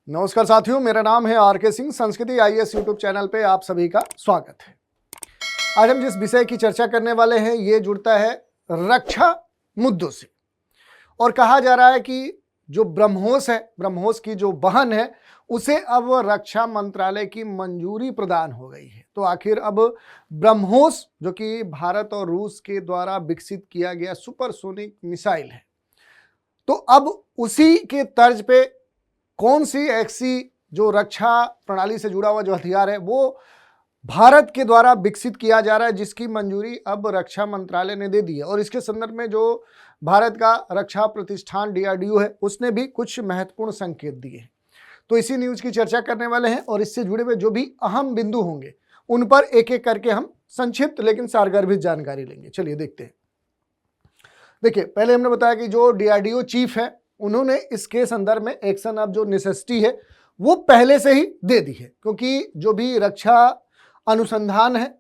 नमस्कार साथियों, मेरा नाम है आर.के. सिंह। संस्कृति आईएएस यूट्यूब चैनल पे आप सभी का स्वागत है। आज हम जिस विषय की चर्चा करने वाले हैं ये जुड़ता है रक्षा मुद्दों से। और कहा जा रहा है कि जो ब्रह्मोस है, ब्रह्मोस की जो बहन है, उसे अब रक्षा मंत्रालय की मंजूरी प्रदान हो गई है। तो आखिर अब ब्रह्मोस, जो कि भारत और रूस के द्वारा विकसित किया गया सुपरसोनिक मिसाइल है, तो अब उसी के तर्ज पे कौन सी ऐसी जो रक्षा प्रणाली से जुड़ा हुआ जो हथियार है वो भारत के द्वारा विकसित किया जा रहा है, जिसकी मंजूरी अब रक्षा मंत्रालय ने दे दी है। और इसके संदर्भ में जो भारत का रक्षा प्रतिष्ठान DRDO है, उसने भी कुछ महत्वपूर्ण संकेत दिए हैं। तो इसी न्यूज की चर्चा करने वाले हैं और इससे जुड़े हुए जो भी अहम बिंदु होंगे उन पर एक एक करके हम संक्षिप्त लेकिन सारगर्भित जानकारी लेंगे। चलिए देखते हैं। देखिए, पहले हमने बताया कि जो DRDO चीफ है, उन्होंने इसके संदर्भ में एक्शन ऑफ जो नेसेसिटी है वो पहले से ही दे दी है, क्योंकि जो भी रक्षा अनुसंधान है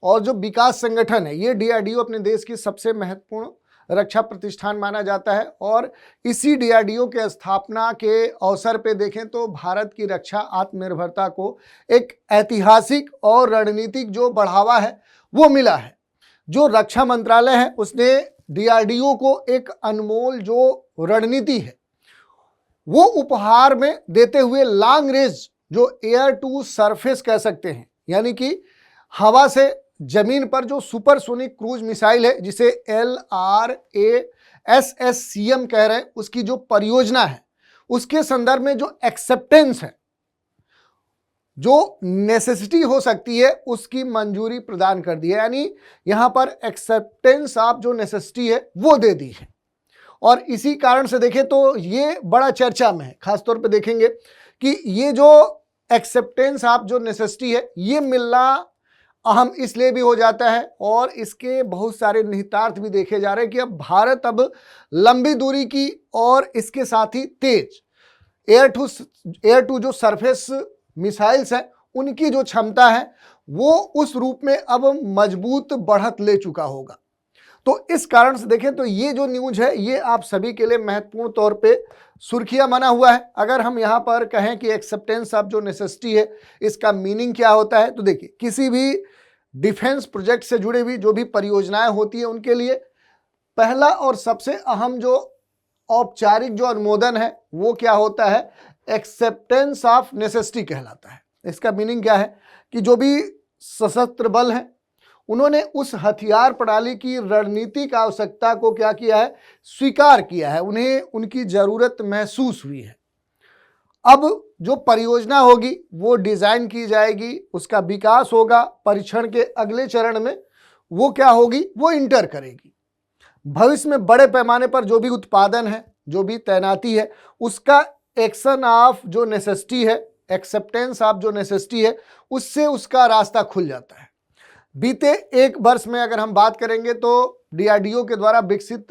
और जो विकास संगठन है, ये DRDO अपने देश की सबसे महत्वपूर्ण रक्षा प्रतिष्ठान माना जाता है। और इसी DRDO के स्थापना के अवसर पे देखें तो भारत की रक्षा आत्मनिर्भरता को एक ऐतिहासिक और रणनीतिक जो बढ़ावा है वो मिला है। जो रक्षा मंत्रालय है उसने DRDO को एक अनमोल जो रणनीति है वो उपहार में देते हुए लॉन्ग रेंज जो एयर टू सरफेस कह सकते हैं, यानी कि हवा से जमीन पर जो सुपरसोनिक क्रूज मिसाइल है, जिसे LRASSCM कह रहे हैं, उसकी जो परियोजना है उसके संदर्भ में जो एक्सेप्टेंस है, जो नेसेसिटी हो सकती है, उसकी मंजूरी प्रदान कर दी है। यानी यहां पर एक्सेप्टेंस ऑफ जो नेसेसिटी है वो दे दी है। और इसी कारण से देखें तो ये बड़ा चर्चा में है। खासतौर पे देखेंगे कि ये जो एक्सेप्टेंस ऑफ जो नेसेसिटी है ये मिलना अहम इसलिए भी हो जाता है, और इसके बहुत सारे निहितार्थ भी देखे जा रहे हैं कि अब भारत अब लंबी दूरी की और इसके साथ ही तेज एयर टू जो सरफेस मिसाइल्स हैं उनकी जो क्षमता है वो उस रूप में अब मजबूत बढ़त ले चुका होगा। तो इस कारण से देखें तो ये जो न्यूज है ये आप सभी के लिए महत्वपूर्ण तौर पे सुर्खियां बना हुआ है। अगर हम यहाँ पर कहें कि एक्सेप्टेंस ऑफ जो नेसेसिटी है इसका मीनिंग क्या होता है, तो देखिए, किसी भी डिफेंस प्रोजेक्ट से जुड़े हुई जो भी परियोजनाएं होती है उनके लिए पहला और सबसे अहम जो औपचारिक जो अनुमोदन है वो क्या होता है, एक्सेप्टेंस ऑफ नेसेसिटी कहलाता है। इसका मीनिंग क्या है कि जो भी सशस्त्र बल हैं उन्होंने उस हथियार प्रणाली की रणनीतिक आवश्यकता को क्या किया है, स्वीकार किया है, उन्हें उनकी जरूरत महसूस हुई है। अब जो परियोजना होगी वो डिजाइन की जाएगी, उसका विकास होगा, परीक्षण के अगले चरण में वो क्या होगी, वो इंटर करेगी। भविष्य में बड़े पैमाने पर जो भी उत्पादन है, जो भी तैनाती है, उसका एक्शन ऑफ जो नेसेसिटी है, एक्सेप्टेंस ऑफ जो नेसेसिटी है, उससे उसका रास्ता खुल जाता है। बीते एक वर्ष में अगर हम बात करेंगे तो DRDO के द्वारा विकसित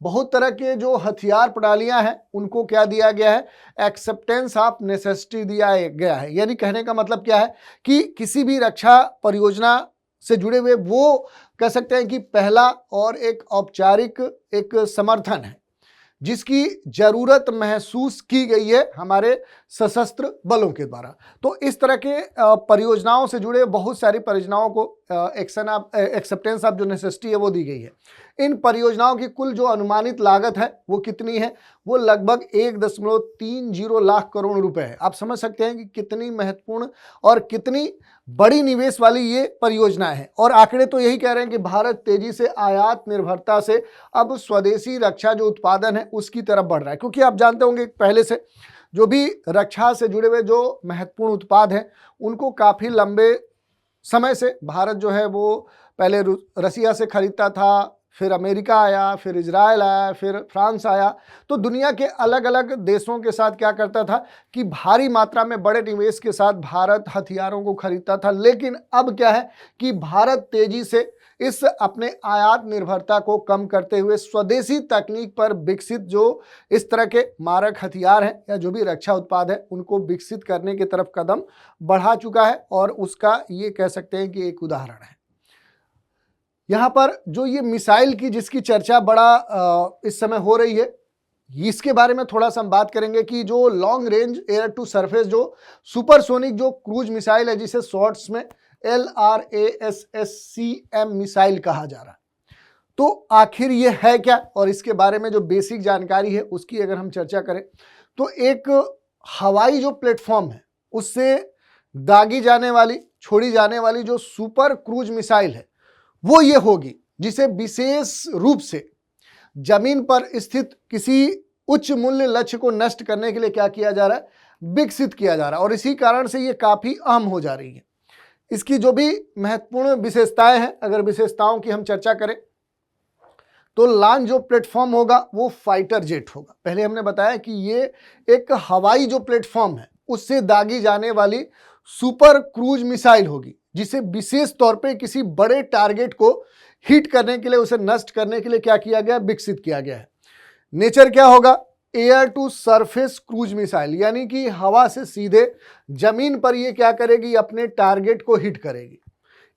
बहुत तरह के जो हथियार प्रणालियां हैं उनको क्या दिया गया है, एक्सेप्टेंस ऑफ नेसेसिटी दिया गया है। यानी कहने का मतलब क्या है कि किसी भी रक्षा परियोजना से जुड़े हुए वो कह सकते हैं कि पहला और एक औपचारिक एक समर्थन है जिसकी जरूरत महसूस की गई है हमारे सशस्त्र बलों के द्वारा। तो इस तरह के परियोजनाओं से जुड़े बहुत सारी परियोजनाओं को एक्सेप्टेंस ऑफ जो नेसेसिटी है वो दी गई है। इन परियोजनाओं की कुल जो अनुमानित लागत है वो कितनी है, वो लगभग 1.30 लाख करोड़ रुपए है। आप समझ सकते हैं कि कितनी महत्वपूर्ण और कितनी बड़ी निवेश वाली ये परियोजना है। और आंकड़े तो यही कह रहे हैं कि भारत तेजी से आयात निर्भरता से अब स्वदेशी रक्षा जो उत्पादन है उसकी तरफ बढ़ रहा है। क्योंकि आप जानते होंगे पहले से जो भी रक्षा से जुड़े हुए जो महत्वपूर्ण उत्पाद हैं उनको काफ़ी लंबे समय से भारत जो है वो पहले रसिया से खरीदता था, फिर अमेरिका आया, फिर इजराइल आया, फिर फ्रांस आया। तो दुनिया के अलग अलग देशों के साथ क्या करता था कि भारी मात्रा में बड़े निवेश के साथ भारत हथियारों को खरीदता था। लेकिन अब क्या है कि भारत तेजी से इस अपने आयात निर्भरता को कम करते हुए स्वदेशी तकनीक पर विकसित जो इस तरह के मारक हथियार हैं या जो भी रक्षा उत्पाद है उनको विकसित करने की तरफ कदम बढ़ा चुका है। और उसका ये कह सकते हैं कि एक उदाहरण है। यहाँ पर जो ये मिसाइल की जिसकी चर्चा बड़ा इस समय हो रही है, इसके बारे में थोड़ा सा हम बात करेंगे कि जो long range air to surface जो सुपरसोनिक जो क्रूज मिसाइल है, जिसे शॉर्ट्स में LRASSCM मिसाइल कहा जा रहा है, तो आखिर ये है क्या, और इसके बारे में जो बेसिक जानकारी है उसकी अगर हम चर्चा करें तो एक हवाई जो प्लेटफॉर्म है उससे दागी जाने वाली, छोड़ी जाने वाली जो सुपर क्रूज मिसाइल है वो ये होगी, जिसे विशेष रूप से जमीन पर स्थित किसी उच्च मूल्य लक्ष्य को नष्ट करने के लिए क्या किया जा रहा है, विकसित किया जा रहा है, और इसी कारण से ये काफी अहम हो जा रही है। इसकी जो भी महत्वपूर्ण विशेषताएं हैं, अगर विशेषताओं की हम चर्चा करें तो लॉन्च जो प्लेटफॉर्म होगा वो फाइटर जेट होगा। पहले हमने बताया कि ये एक हवाई जो प्लेटफॉर्म है उससे दागी जाने वाली सुपर क्रूज मिसाइल होगी, जिसे विशेष तौर पे किसी बड़े टारगेट को हिट करने के लिए, उसे नष्ट करने के लिए क्या किया गया, विकसित किया गया है। नेचर क्या होगा, air to surface cruise missile, यानी कि हवा से सीधे जमीन पर ये क्या करेगी, अपने टारगेट को हिट करेगी।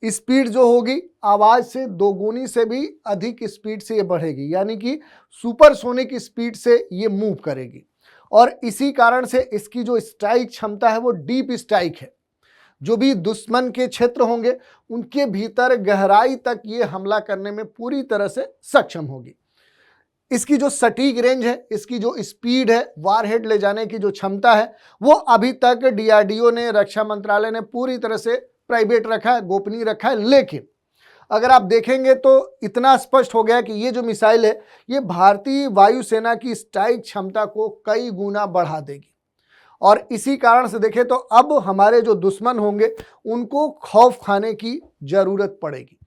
स्पीड जो होगी आवाज से दोगुनी से भी अधिक स्पीड से ये बढ़ेगी, यानी कि सुपरसोनिक स्पीड से ये मूव करेगी, और इसी कारण से इसकी जो स्ट्राइक क्षमता है वो डीप स्ट्राइक है। जो भी दुश्मन के क्षेत्र होंगे उनके भीतर गहराई तक ये हमला करने में पूरी तरह से सक्षम होगी। इसकी जो सटीक रेंज है, इसकी जो स्पीड है, वारहेड ले जाने की जो क्षमता है, वो अभी तक DRDO ने, रक्षा मंत्रालय ने पूरी तरह से प्राइवेट रखा है, गोपनीय रखा है। लेकिन अगर आप देखेंगे तो इतना स्पष्ट हो गया कि ये जो मिसाइल है ये भारतीय वायुसेना की स्ट्राइक क्षमता को कई गुना बढ़ा देगी, और इसी कारण से देखें तो अब हमारे जो दुश्मन होंगे उनको खौफ खाने की जरूरत पड़ेगी।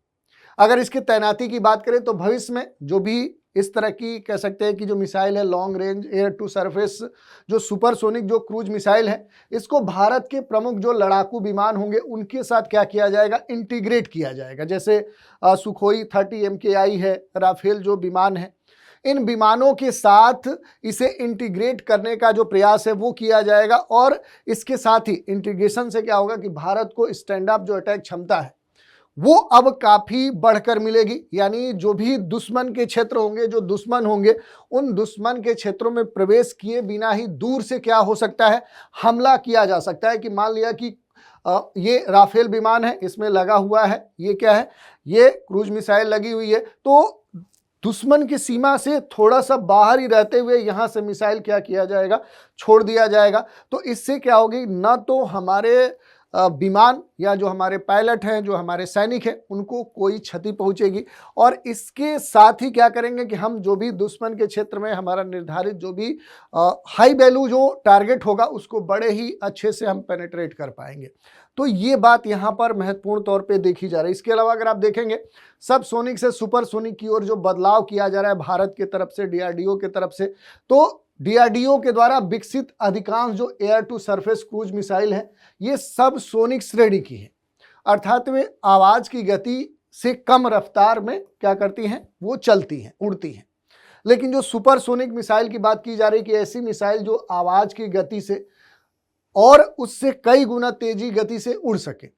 अगर इसकी तैनाती की बात करें तो भविष्य में जो भी इस तरह की कह सकते हैं कि जो मिसाइल है long range air to surface जो सुपरसोनिक जो क्रूज मिसाइल है, इसको भारत के प्रमुख जो लड़ाकू विमान होंगे उनके साथ क्या किया जाएगा, इंटीग्रेट किया जाएगा। जैसे सुखोई 30 MKI है, राफेल जो विमान है, इन विमानों के साथ इसे इंटीग्रेट करने का जो प्रयास है वो किया जाएगा, और इसके साथ ही इंटीग्रेशन से क्या होगा कि भारत को स्टैंड अप जो अटैक क्षमता है वो अब काफी बढ़कर मिलेगी। यानी जो भी दुश्मन के क्षेत्र होंगे, जो दुश्मन होंगे, उन दुश्मन के क्षेत्रों में प्रवेश किए बिना ही दूर से क्या हो सकता है, हमला किया जा सकता है। कि मान लिया कि ये राफेल विमान है, इसमें लगा हुआ है, ये क्या है, ये क्रूज मिसाइल लगी हुई है, तो दुश्मन की सीमा से थोड़ा सा बाहर ही रहते हुए यहां से मिसाइल क्या किया जाएगा, छोड़ दिया जाएगा। तो इससे क्या होगी, ना तो हमारे विमान या जो हमारे पायलट हैं, जो हमारे सैनिक हैं, उनको कोई क्षति पहुंचेगी, और इसके साथ ही क्या करेंगे कि हम जो भी दुश्मन के क्षेत्र में हमारा निर्धारित जो भी हाई वैल्यू जो टारगेट होगा उसको बड़े ही अच्छे से हम पेनिट्रेट कर पाएंगे। तो ये बात यहाँ पर महत्वपूर्ण तौर पे देखी जा रही है। इसके अलावा अगर आप देखेंगे सब सोनिक से सुपरसोनिक की ओर जो बदलाव किया जा रहा है भारत की तरफ से, DRDO की तरफ से, तो DRDO के द्वारा विकसित अधिकांश जो air to surface cruise missile है ये सब सोनिक श्रेणी की है, अर्थात वे आवाज की गति से कम रफ्तार में क्या करती हैं, वो चलती हैं, उड़ती हैं। लेकिन जो सुपरसोनिक मिसाइल की बात की जा रही है कि ऐसी मिसाइल जो आवाज की गति से और उससे कई गुना तेजी गति से उड़ सके।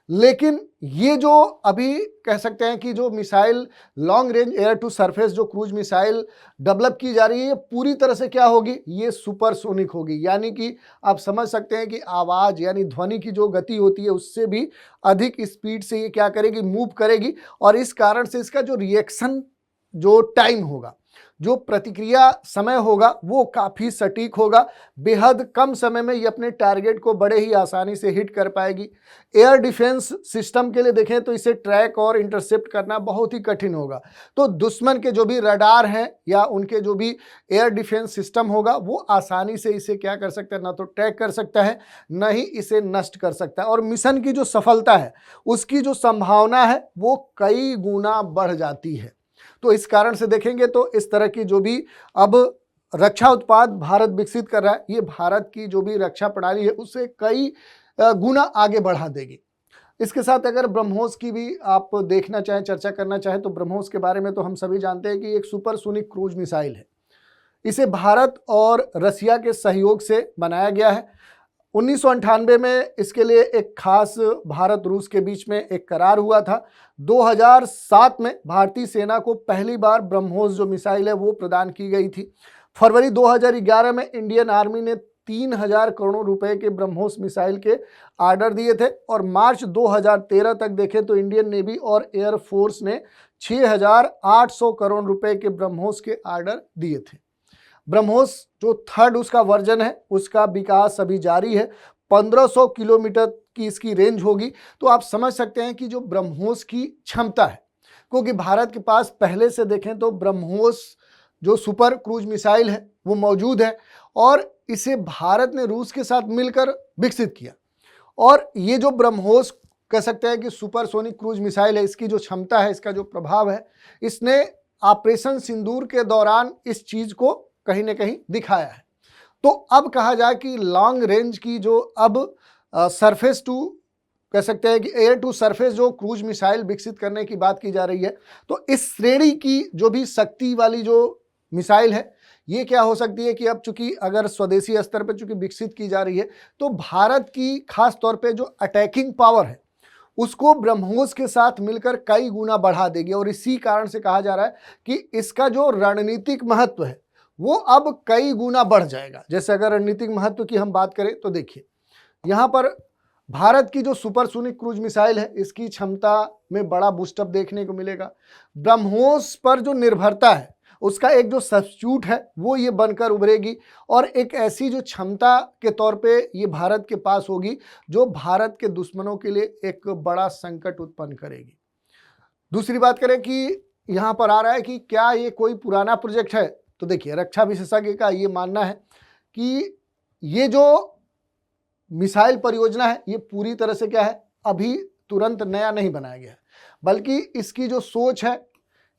लेकिन ये जो अभी कह सकते हैं कि जो missile long range air to surface जो क्रूज मिसाइल डेवलप की जा रही है, ये पूरी तरह से क्या होगी, ये सुपरसोनिक होगी। यानी कि आप समझ सकते हैं कि आवाज यानी ध्वनि की जो गति होती है उससे भी अधिक स्पीड से ये क्या करेगी, मूव करेगी, और इस कारण से इसका जो रिएक्शन जो टाइम होगा, जो प्रतिक्रिया समय होगा, वो काफी सटीक होगा। बेहद कम समय में ये अपने टारगेट को बड़े ही आसानी से हिट कर पाएगी। एयर डिफेंस सिस्टम के लिए देखें तो इसे ट्रैक और इंटरसेप्ट करना बहुत ही कठिन होगा। तो दुश्मन के जो भी रडार हैं या उनके जो भी एयर डिफेंस सिस्टम होगा वो आसानी से इसे क्या कर सकता है, ना तो ट्रैक कर सकता है, न ही इसे नष्ट कर सकता है, और मिशन की जो सफलता है उसकी जो संभावना है वो कई गुना बढ़ जाती है। तो इस कारण से देखेंगे तो इस तरह की जो भी अब रक्षा उत्पाद भारत विकसित कर रहा है, ये भारत की जो भी रक्षा प्रणाली है उससे कई गुना आगे बढ़ा देगी। इसके साथ अगर ब्रह्मोस की भी आप देखना चाहें, चर्चा करना चाहें, तो ब्रह्मोस के बारे में तो हम सभी जानते हैं कि एक सुपरसोनिक क्रूज मिसाइल है। इसे भारत और रसिया के सहयोग से बनाया गया है। 1998 में इसके लिए एक खास भारत रूस के बीच में एक करार हुआ था। 2007 में भारतीय सेना को पहली बार ब्रह्मोस जो मिसाइल है वो प्रदान की गई थी। फरवरी 2011 में इंडियन आर्मी ने 3000 करोड़ रुपए के ब्रह्मोस मिसाइल के ऑर्डर दिए थे और मार्च 2013 तक देखें तो इंडियन नेवी और एयर फोर्स ने 6800 करोड़ रुपए के ब्रह्मोस के ऑर्डर दिए थे। ब्रह्मोस जो थर्ड उसका वर्जन है उसका विकास अभी जारी है। 1500 किलोमीटर की इसकी रेंज होगी। तो आप समझ सकते हैं कि जो ब्रह्मोस की क्षमता है, क्योंकि भारत के पास पहले से देखें तो ब्रह्मोस जो सुपर क्रूज मिसाइल है वो मौजूद है और इसे भारत ने रूस के साथ मिलकर विकसित किया। और ये जो ब्रह्मोस कह सकते हैं कि सुपरसोनिक क्रूज मिसाइल है, इसकी जो क्षमता है, इसका जो प्रभाव है, इसने ऑपरेशन सिंदूर के दौरान इस चीज को कहीं ना कहीं दिखाया है। तो अब कहा जाए कि लॉन्ग रेंज की जो अब सरफेस टू कह सकते हैं कि एयर टू सरफेस जो क्रूज मिसाइल विकसित करने की बात की जा रही है, तो इस श्रेणी की जो भी शक्ति वाली जो मिसाइल है ये क्या हो सकती है कि अब चूंकि अगर स्वदेशी स्तर पर चूंकि विकसित की जा रही है तो भारत की खास तौर पे जो अटैकिंग पावर है उसको ब्रह्मोस के साथ मिलकर कई गुना बढ़ा देगी। और इसी कारण से कहा जा रहा है कि इसका जो रणनीतिक महत्व है वो अब कई गुना बढ़ जाएगा। जैसे अगर रणनीतिक महत्व की हम बात करें तो देखिए यहाँ पर भारत की जो सुपरसोनिक क्रूज मिसाइल है इसकी क्षमता में बड़ा बूस्टअप देखने को मिलेगा। ब्रह्मोस पर जो निर्भरता है उसका एक जो सब्स्टिट्यूट है वो ये बनकर उभरेगी और एक ऐसी जो क्षमता के तौर पे ये भारत के पास होगी जो भारत के दुश्मनों के लिए एक बड़ा संकट उत्पन्न करेगी। दूसरी बात करें कि यहाँ पर आ रहा है कि क्या ये कोई पुराना प्रोजेक्ट है, तो देखिए रक्षा विशेषज्ञ का ये मानना है कि ये जो मिसाइल परियोजना है ये पूरी तरह से क्या है अभी तुरंत नया नहीं बनाया गया है, बल्कि इसकी जो सोच है,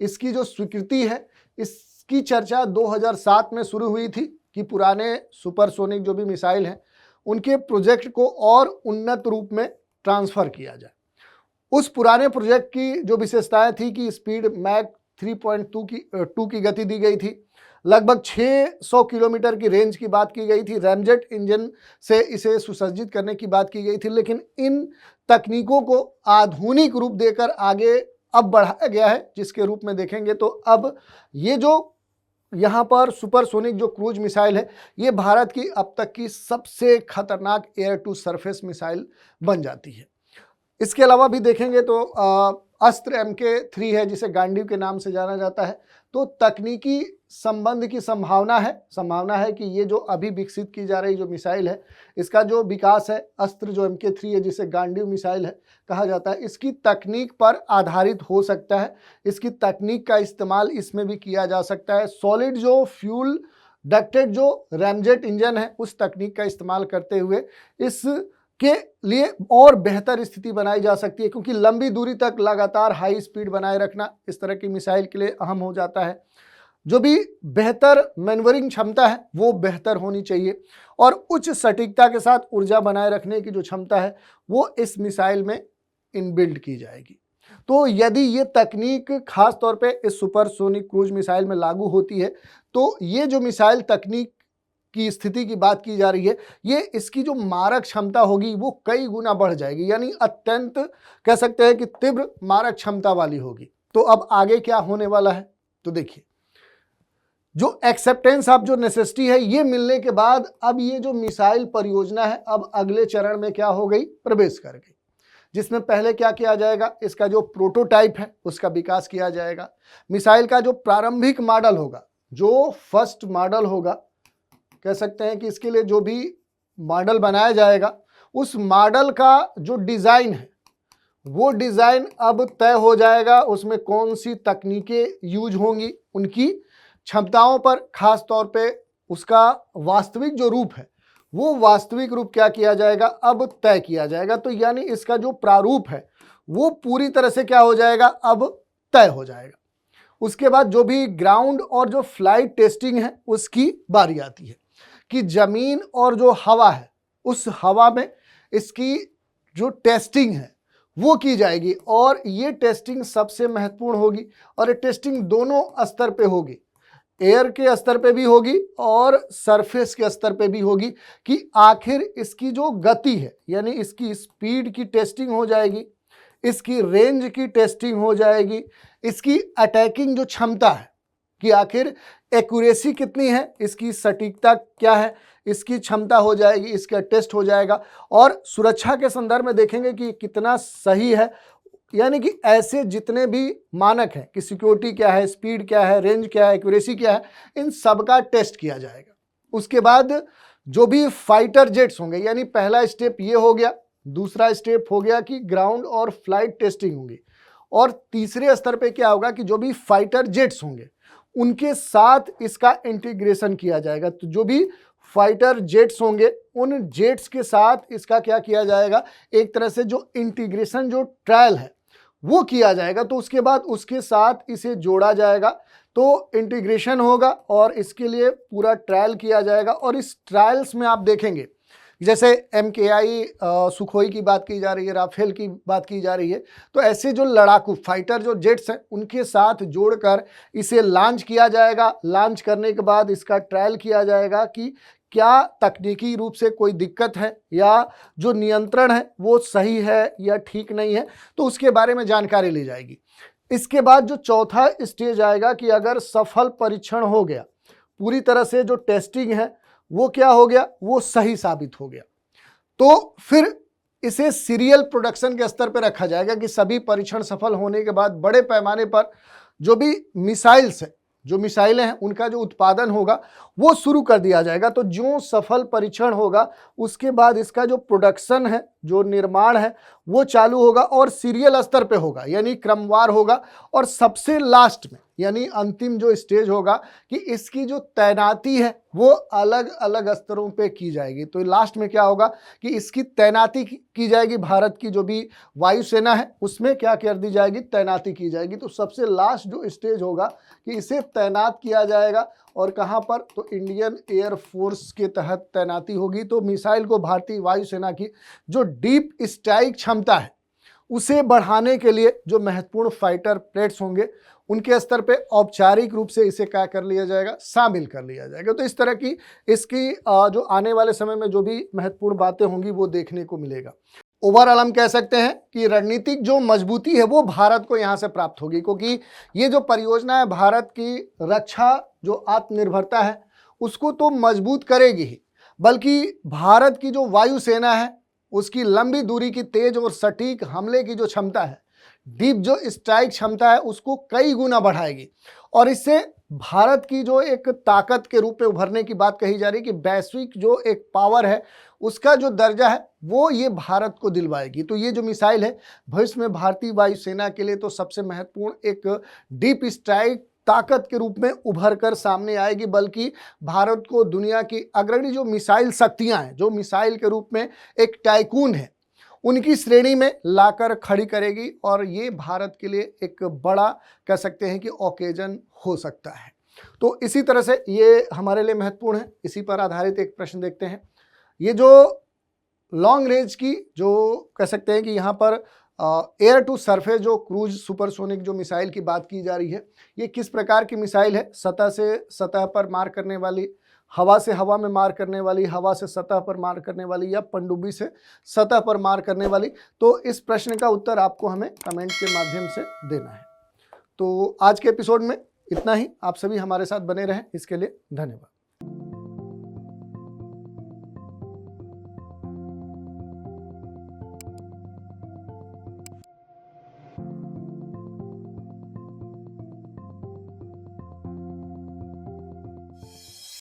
इसकी जो स्वीकृति है, इसकी चर्चा 2007 में शुरू हुई थी कि पुराने सुपरसोनिक जो भी मिसाइल हैं उनके प्रोजेक्ट को और उन्नत रूप में ट्रांसफ़र किया जाए। उस पुराने प्रोजेक्ट की जो विशेषताएं थी कि स्पीड मैक 3.2 की गति दी गई थी, लगभग 600 किलोमीटर की रेंज की बात की गई थी, रैमजेट इंजन से इसे सुसज्जित करने की बात की गई थी। लेकिन इन तकनीकों को आधुनिक रूप देकर आगे अब बढ़ाया गया है, जिसके रूप में देखेंगे तो अब ये जो यहाँ पर सुपरसोनिक जो क्रूज मिसाइल है ये भारत की अब तक की सबसे खतरनाक एयर टू सरफेस मिसाइल बन जाती है। इसके अलावा भी देखेंगे तो अस्त्र MK3 है जिसे गांडीव के नाम से जाना जाता है। तो तकनीकी संबंध की संभावना है कि ये जो अभी विकसित की जा रही जो मिसाइल है इसका जो विकास है, अस्त्र जो MK3 है जिसे गांडीव मिसाइल है कहा जाता है, इसकी तकनीक पर आधारित हो सकता है। इसकी तकनीक का इस्तेमाल इसमें भी किया जा सकता है। सॉलिड जो फ्यूल डक्टेड जो रैमजेट इंजन है उस तकनीक का इस्तेमाल करते हुए इस के लिए और बेहतर स्थिति बनाई जा सकती है, क्योंकि लंबी दूरी तक लगातार हाई स्पीड बनाए रखना इस तरह की मिसाइल के लिए अहम हो जाता है। जो भी बेहतर मैन्यूवरिंग क्षमता है वो बेहतर होनी चाहिए और उच्च सटीकता के साथ ऊर्जा बनाए रखने की जो क्षमता है वो इस मिसाइल में इनबिल्ट की जाएगी। तो यदि ये तकनीक खास तौर पे इस सुपरसोनिक क्रूज मिसाइल में लागू होती है तो ये जो मिसाइल तकनीक की स्थिति की बात की जा रही है ये इसकी जो मारक क्षमता होगी वो कई गुना बढ़ जाएगी, यानी अत्यंत कह सकते हैं कि तीव्र मारक क्षमता वाली होगी। तो अब आगे क्या होने वाला है तो देखिए जो एक्सेप्टेंस ऑफ जो नेसेसिटी है ये मिलने के बाद अब ये जो मिसाइल परियोजना है अब अगले चरण में क्या हो गई, प्रवेश कर गई, जिसमें पहले क्या किया जाएगा, इसका जो प्रोटोटाइप है उसका विकास किया जाएगा। मिसाइल का जो प्रारंभिक मॉडल होगा, जो फर्स्ट मॉडल होगा, कह सकते हैं कि इसके लिए जो भी मॉडल बनाया जाएगा उस मॉडल का जो डिज़ाइन है वो डिज़ाइन अब तय हो जाएगा। उसमें कौन सी तकनीकें यूज होंगी, उनकी क्षमताओं पर खास तौर पे उसका वास्तविक जो रूप है वो वास्तविक रूप क्या किया जाएगा, अब तय किया जाएगा। तो यानी इसका जो प्रारूप है वो पूरी तरह से क्या हो जाएगा, अब तय हो जाएगा। उसके बाद जो भी ग्राउंड और जो फ्लाइट टेस्टिंग है उसकी बारी आती है कि जमीन और जो हवा है उस हवा में इसकी जो टेस्टिंग है वो की जाएगी और ये टेस्टिंग सबसे महत्वपूर्ण होगी और ये टेस्टिंग दोनों स्तर पे होगी, एयर के स्तर पे भी होगी और सरफेस के स्तर पे भी होगी कि आखिर इसकी जो गति है यानी इसकी स्पीड की टेस्टिंग हो जाएगी, इसकी रेंज की टेस्टिंग हो जाएगी, इसकी अटैकिंग जो क्षमता है कि आखिर एक्यूरेसी कितनी है, इसकी सटीकता क्या है, इसकी क्षमता हो जाएगी, इसका टेस्ट हो जाएगा। और सुरक्षा के संदर्भ में देखेंगे कि कितना सही है, यानी कि ऐसे जितने भी मानक हैं कि सिक्योरिटी क्या है, स्पीड क्या है, रेंज क्या है, एक्यूरेसी क्या है, इन सब का टेस्ट किया जाएगा। उसके बाद जो भी फाइटर जेट्स होंगे, यानी पहला स्टेप ये हो गया, दूसरा स्टेप हो गया कि ग्राउंड और फ्लाइट टेस्टिंग होगी, और तीसरे स्तर पे क्या होगा कि जो भी फाइटर जेट्स होंगे उनके साथ इसका इंटीग्रेशन किया जाएगा। तो जो भी फाइटर जेट्स होंगे उन जेट्स के साथ इसका क्या किया जाएगा, एक तरह से जो इंटीग्रेशन, जो ट्रायल है वो किया जाएगा। तो उसके बाद उसके साथ इसे जोड़ा जाएगा, तो इंटीग्रेशन होगा और इसके लिए पूरा ट्रायल किया जाएगा। और इस ट्रायल्स में आप देखेंगे जैसे MKI सुखोई की बात की जा रही है, राफेल की बात की जा रही है, तो ऐसे जो लड़ाकू फाइटर जो जेट्स हैं उनके साथ जोड़कर इसे लॉन्च किया जाएगा। लॉन्च करने के बाद इसका ट्रायल किया जाएगा कि क्या तकनीकी रूप से कोई दिक्कत है या जो नियंत्रण है वो सही है या ठीक नहीं है, तो उसके बारे में जानकारी ली जाएगी। इसके बाद जो चौथा स्टेज आएगा कि अगर सफल परीक्षण हो गया, पूरी तरह से जो टेस्टिंग है वो क्या हो गया, वो सही साबित हो गया, तो फिर इसे सीरियल प्रोडक्शन के स्तर पर रखा जाएगा कि सभी परीक्षण सफल होने के बाद बड़े पैमाने पर जो भी मिसाइल्स है, जो मिसाइलें हैं उनका जो उत्पादन होगा वो शुरू कर दिया जाएगा। तो जो सफल परीक्षण होगा उसके बाद इसका जो प्रोडक्शन है, जो निर्माण है वो चालू होगा और सीरियल स्तर पे होगा, यानी क्रमवार होगा। और सबसे लास्ट में यानी अंतिम जो स्टेज होगा कि इसकी जो तैनाती है वो अलग अलग स्तरों पे की जाएगी। तो लास्ट में क्या होगा कि इसकी तैनाती की जाएगी, भारत की जो भी वायुसेना है उसमें क्या कर दी जाएगी, तैनाती की जाएगी। तो सबसे लास्ट जो स्टेज होगा कि इसे तैनात किया जाएगा, और कहाँ पर, तो इंडियन एयर फोर्स के तहत तैनाती होगी। तो मिसाइल को भारतीय वायुसेना की जो डीप स्ट्राइक क्षमता है उसे बढ़ाने के लिए जो महत्वपूर्ण फाइटर प्लेट्स होंगे उनके स्तर पे औपचारिक रूप से इसे क्या कर लिया जाएगा, शामिल कर लिया जाएगा। तो इस तरह की इसकी जो आने वाले समय में जो भी महत्वपूर्ण बातें होंगी वो देखने को मिलेगा। ओवरऑल हम कह सकते हैं कि रणनीतिक जो मजबूती है वो भारत को यहाँ से प्राप्त होगी, क्योंकि ये जो परियोजना है भारत की रक्षा जो आत्मनिर्भरता है उसको तो मजबूत करेगी ही, बल्कि भारत की जो वायुसेना है उसकी लंबी दूरी की तेज और सटीक हमले की जो क्षमता है, डीप जो स्ट्राइक क्षमता है उसको कई गुना बढ़ाएगी। और इससे भारत की जो एक ताकत के रूप में उभरने की बात कही जा रही है कि वैश्विक जो एक पावर है उसका जो दर्जा है वो ये भारत को दिलवाएगी। तो ये जो मिसाइल है भविष्य में भारतीय वायुसेना के लिए तो सबसे महत्वपूर्ण एक डीप स्ट्राइक ताकत के रूप में उभर कर सामने आएगी, बल्कि भारत को दुनिया की अग्रणी जो मिसाइल शक्तियां हैं, जो मिसाइल के रूप में एक टाइकून है, उनकी श्रेणी में लाकर खड़ी करेगी। और ये भारत के लिए एक बड़ा कह सकते हैं कि ओकेजन हो सकता है। तो इसी तरह से ये हमारे लिए महत्वपूर्ण है। इसी पर आधारित एक प्रश्न देखते हैं। ये जो लॉन्ग रेंज की जो कह सकते हैं कि यहाँ पर एयर टू सरफेस जो क्रूज सुपरसोनिक जो मिसाइल की बात की जा रही है, ये किस प्रकार की मिसाइल है, सतह से सतह पर मार करने वाली, हवा से हवा में मार करने वाली, हवा से सतह पर मार करने वाली, या पनडुब्बी से सतह पर मार करने वाली। तो इस प्रश्न का उत्तर आपको हमें कमेंट के माध्यम से देना है। तो आज के एपिसोड में इतना ही। आप सभी हमारे साथ बने रहें, इसके लिए धन्यवाद।